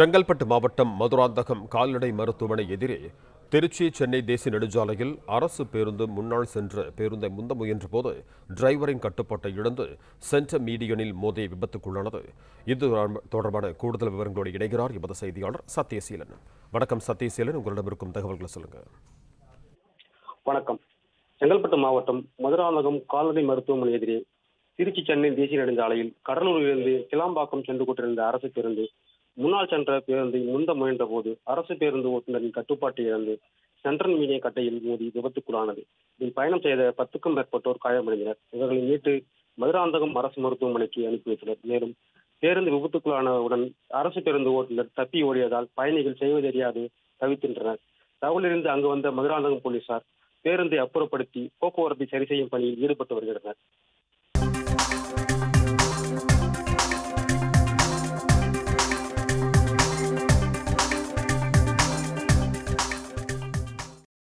செங்கல்பட்டு மாவட்டம் மதுராந்தகம் கால்நடை மருத்துவமனை எதிரே திருச்சி சென்னை தேசிய நெடுஞ்சாலையில் அரசு பேருந்து முன்னாள் சென்ற பேருந்தை முந்த முயன்றபோது டிரைவரின் கட்டுப்பாட்டை இழந்து சென்டர் மீடியனில் மோதிய விபத்துக்குள்ளானது. இது தொடர்பான கூடுதல் விவரங்களோடு இணைகிறார் எமது செய்தியாளர் சத்யசீலன். வணக்கம் சத்யசீலன், உங்களிடம் இருக்கும் தகவல்களை சொல்லுங்க. வணக்கம். செங்கல்பட்டு மாவட்டம் மதுராந்தகம் கால்நடை மருத்துவமனை எதிரே திருச்சி சென்னை தேசிய நெடுஞ்சாலையில் கடலூரிலிருந்து கிளாம்பாக்கம் சென்று கொண்டிருந்த அரசு பேருந்து முன்னால் சென்ற பேருந்தை முந்த முயன்ற போது அரசு பேருந்து ஓட்டுநரின் கட்டுப்பாட்டை இழந்து சென்ட்ரல் மீடிய கட்டையில் மோதி விபத்துக்குள்ளானது. இதில் பயணம் செய்த 10க்கும் மேற்பட்டோர் காயமடைந்தனர். இவர்களை மீட்டு மதுராந்தகம் அரசு மருத்துவமனைக்கு அனுப்பி வைத்தனர். மேலும் பேருந்து விபத்துக்குள்ளானவுடன் அரசு பேருந்து ஓட்டுநர் தப்பி ஓடியதால் பயணிகள் செய்வதறியாது தவிக்கின்றனர். தகவலிருந்து அங்கு வந்த மதுராந்தகம் போலீசார் பேருந்தை அப்புறப்படுத்தி போக்குவரத்தை சரி செய்யும் பணியில் ஈடுபட்டு வருகின்றனர்.